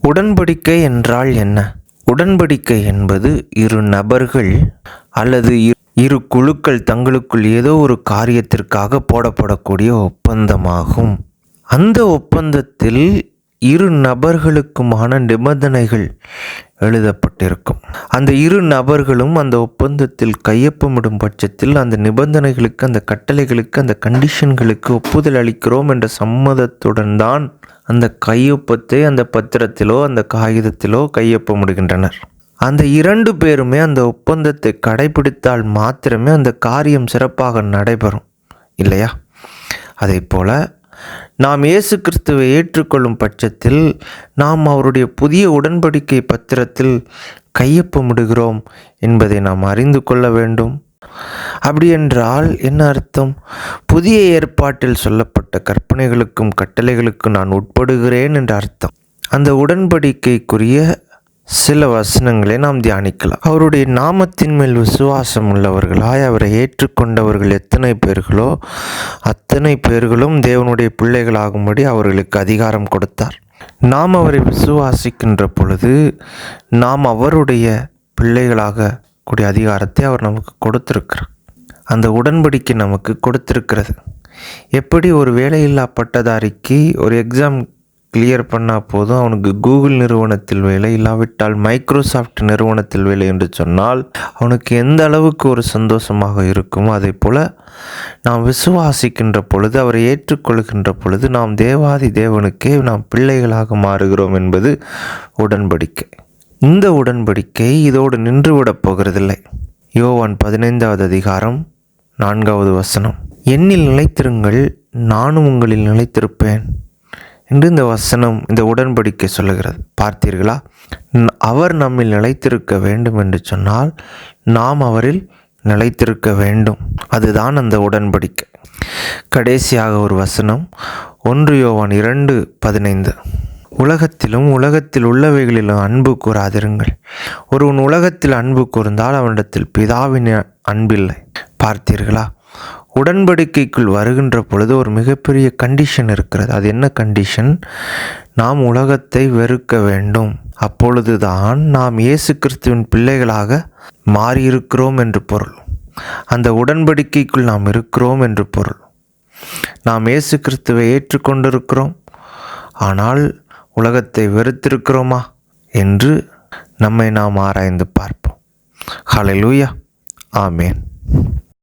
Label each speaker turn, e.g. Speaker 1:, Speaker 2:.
Speaker 1: உடன்படிக்கை என்றால் என்ன? உடன்படிக்கை என்பது இரு நபர்கள் அல்லது இரு குழுக்கள் தங்களுக்குள் ஏதோ ஒரு காரியத்திற்காக போடப்படக்கூடிய ஒப்பந்தமாகும். அந்த ஒப்பந்தத்தில் இரு நபர்களுக்குமான நிபந்தனைகள் எழுதப்பட்டிருக்கும். அந்த இரு நபர்களும் அந்த ஒப்பந்தத்தில் கையொப்பமிடும் பட்சத்தில் அந்த நிபந்தனைகளுக்கு, அந்த கட்டளைகளுக்கு, அந்த கண்டிஷன்களுக்கு ஒப்புதல் அளிக்கிறோம் என்ற சம்மதத்துடன் தான் அந்த கையொப்பத்தை அந்த பத்திரத்திலோ அந்த காகிதத்திலோ கையொப்பமிடுகின்றனர். அந்த இரண்டு பேருமே அந்த ஒப்பந்தத்தை கடைபிடித்தால் மாத்திரமே அந்த காரியம் சிறப்பாக நடைபெறும், இல்லையா? அதே போல நாம் இயேசு கிறிஸ்துவை ஏற்றுக்கொள்ளும் பட்சத்தில் நாம் அவருடைய புதிய உடன்படிக்கை பத்திரத்தில் கையொப்பமிடுகிறோம் என்பதை நாம் அறிந்து கொள்ள வேண்டும். அப்படி என்றால் என்ன அர்த்தம்? புதிய ஏற்பாட்டில் சொல்லப்பட்ட கற்பனைகளுக்கும் கட்டளைகளுக்கும் நான் உட்படுகிறேன் என்ற அர்த்தம். அந்த உடன்படிக்கைக்குரிய சில வசனங்களை நாம் தியானிக்கலாம். அவருடைய நாமத்தின் மேல் விசுவாசம் உள்ளவர்களாய் அவரை ஏற்றுக்கொண்டவர்கள் எத்தனை பேர்களோ அத்தனை பேர்களும் தேவனுடைய பிள்ளைகளாகும்படி அவர்களுக்கு அதிகாரம் கொடுத்தார். நாம் அவரை விசுவாசிக்கின்ற பொழுது நாம் அவருடைய பிள்ளைகளாக கூடிய அதிகாரத்தை அவர் நமக்கு கொடுத்திருக்கிறார். அந்த உடன்படிக்கை நமக்கு கொடுத்திருக்கிறது. எப்படி ஒரு வேலையில்லா பட்டதாரிக்கு ஒரு எக்ஸாம் கிளியர் பண்ணால் போதும் அவனுக்கு கூகுள் நிறுவனத்தில் வேலை, இல்லாவிட்டால் மைக்ரோசாஃப்ட் நிறுவனத்தில் வேலை என்று சொன்னால் அவனுக்கு எந்த அளவுக்கு ஒரு சந்தோஷமாக இருக்குமோ, அதே போல் நாம் விசுவாசிக்கின்ற பொழுது, அவரை ஏற்றுக்கொள்கின்ற பொழுது நாம் தேவாதி தேவனுக்கே நாம் பிள்ளைகளாக மாறுகிறோம் என்பது உடன்படிக்கை. இந்த உடன்படிக்கை இதோடு நின்றுவிடப் போகிறதில்லை. யோவான் 15வது அதிகாரம் 4வது வசனம், என்னில் நிலைத்திருங்கள், நானும் உங்களில் நிலைத்திருப்பேன் என்று இந்த வசனம், இந்த உடன்படிக்கை சொல்லுகிறது. பார்த்தீர்களா? அவர் நம்மில் நிலைத்திருக்க வேண்டும் என்று சொன்னால் நாம் அவரில் நிலைத்திருக்க வேண்டும். அதுதான் அந்த உடன்படிக்கை. கடைசியாக ஒரு வசனம், 1 யோவான் 2:15, உலகத்திலும் உலகத்தில் உள்ளவைகளிலும் அன்பு கூறாதிருங்கள். ஒருவன் உலகத்தில் அன்பு கூர்ந்தால் அவனிடத்தில் பிதாவின் அன்பில்லை. பார்த்தீர்களா? உடன்படிக்கைக்குள் வருகின்ற பொழுது ஒரு மிகப்பெரிய கண்டிஷன் இருக்கிறது. அது என்ன கண்டிஷன்? நாம் உலகத்தை வெறுக்க வேண்டும். அப்பொழுதுதான் நாம் இயேசு கிறிஸ்துவின் பிள்ளைகளாக மாறியிருக்கிறோம் என்று பொருள். அந்த உடன்படிக்கைக்குள் நாம் இருக்கிறோம் என்று பொருள். நாம் இயேசு கிறிஸ்துவை ஏற்றுக்கொண்டிருக்கிறோம், ஆனால் உலகத்தை வெறுத்திருக்கிறோமா என்று நம்மை நாம் ஆராய்ந்து பார்ப்போம். ஹல்லேலூயா, ஆமேன்.